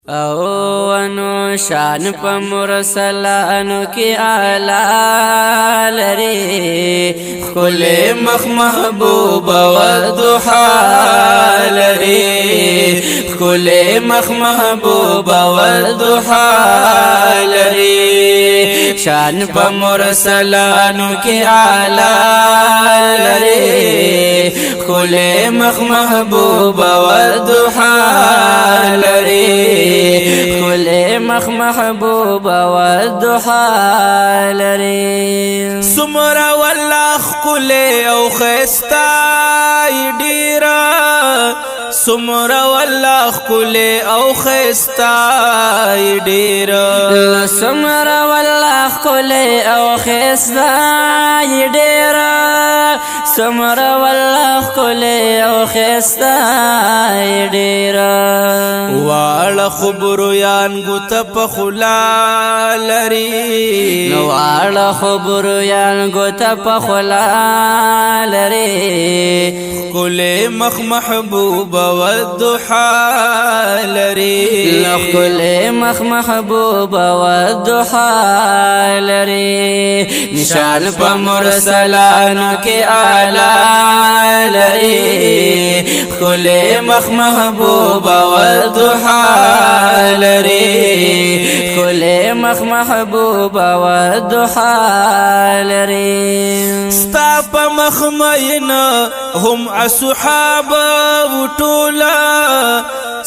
او انو شان په مرسلانو کی اعلی لري کل مخ محبوب و ضحا لري کل مخ محبوب و ضحا لري شان په مرسلانو کی اعلی لري کل مخ محبوب و ضحا لري كل مخ محبوب والضحى لري سمرا والله كل او خستا يديرا سمرا والله كل او خستا يديرا سمرا والله كل او خستا يديرا سمرا والله كل او خستا يديرا واړه خبرو یان ګوت په خلا لري نو واړه خبرو یان ګوت په خلا لري کل مخ محبوب والضحى لري كل مخ محبوب والضحى لري نشان په مرسلانو کې اعلی لري کل مخ محبوب والضحى لري كل مخ محبوب والضحى لري ستا په مخ مین هم اصحاب وټولا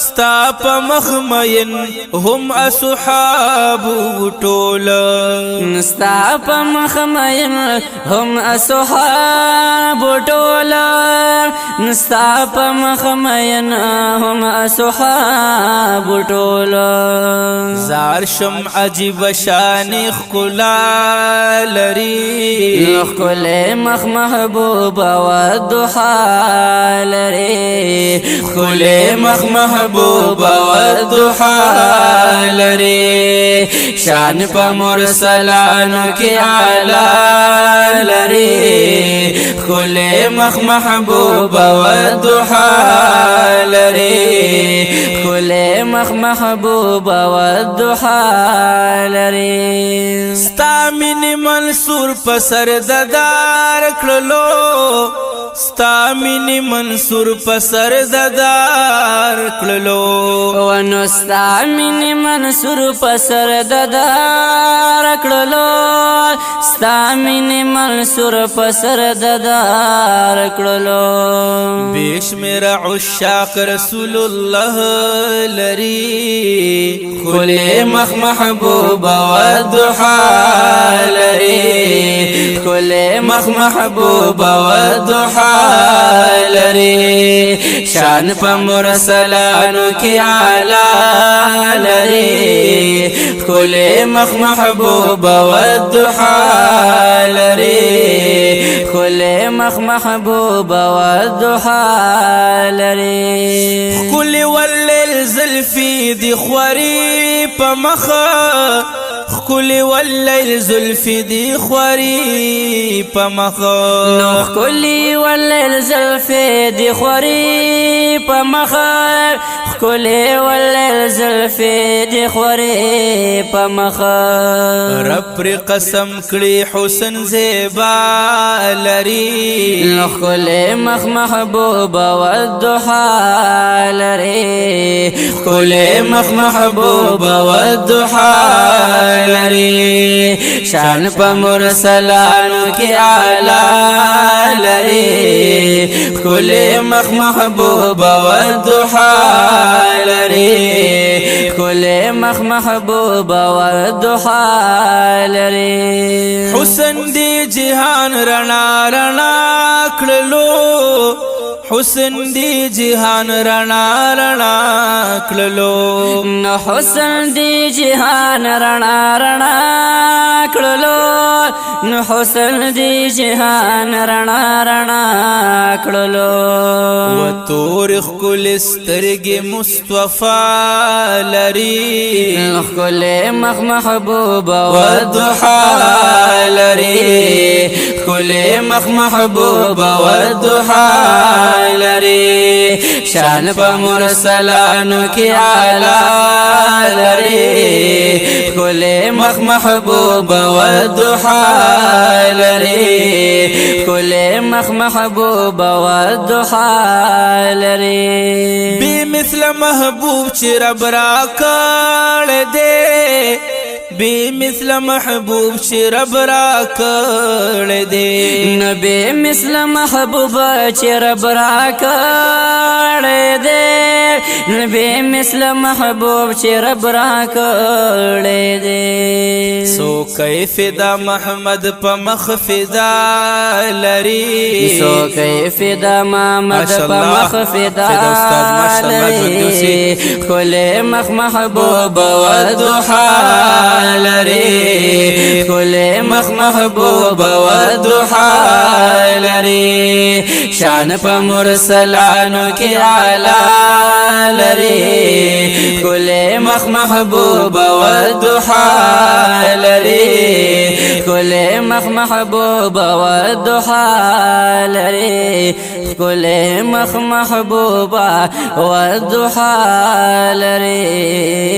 ستا په مخ مین هم اصحاب وټولا ستا په مخ مین هم اصحاب وټولا ستا په مخ مین هم اصحاب وټولا زار شم عجیب شان خلا لري كل مخ محبوب والضحى لري كل مخ محبوب والضحى لري شان په مرسلانو کې اعلی لري كل مخ محبوب والضحى لري كل مخ محبوب والضحى لري ستا من منصور پسر ددار کړلو ستا من منصور پسر ددار کړلو ونو ستا من منصور پسر ددار کړلو ستا من منصور پسر ددار کړلو بشمیر عشاق رسول الله لري كل مخ محبوب والضحى لري كل مخ محبوب والضحى لري شان په مرسلانو کې اعلی لري كل مخ محبوب والضحى لري كل مخ محبوب والضحى لري كل والليل زلفي دي خوري پمخ كل والليل زلفي دي خوري پمخ نو كل والليل زلفي دي خوري پمخ كل والليل زلفي دي خوري پمخ رب پر قسم کړي حسن زیبا لري نو كل مخ محبوب والضحى لري كل مخ محبوب والضحى لري شان په مرسلانو کې اعلی لري كل مخ محبوب والضحى لري كل مخ محبوب والضحى لري حسن دي جهان رڼا رڼا کړلو حسن دي جهان رڼا رڼا کړلو نو حسن دي جهان رڼا رڼا کړلو نو حسن دي جهان رڼا رڼا کړلو و تور خل سترګې مصطفی لري كل مخ محبوب والضحى لري كل مخ محبوب والضحى لري شان په مرسلانو کې اعلی مخ محبوب والضحى لري كل مخ محبوب والضحى لري بمثل محبوب چې رب را کړ دے بمثل محبوب چې رب را کړ دے نبی مثل محبوب چې رب را کړ دے نبی مثل محبوب چې رب را کړ دے سو کیف دا محمد په مخ فدا لري سو کیف دا محمد په مخ فدا لري کل مخ محبوب والضحى لري كل مخ محبوب والضحى لري شان په مرسلانو کې اعلی لري كل مخ محبوب والضحى لري كل مخ محبوب والضحى لري كل مخ محبوب والضحى لري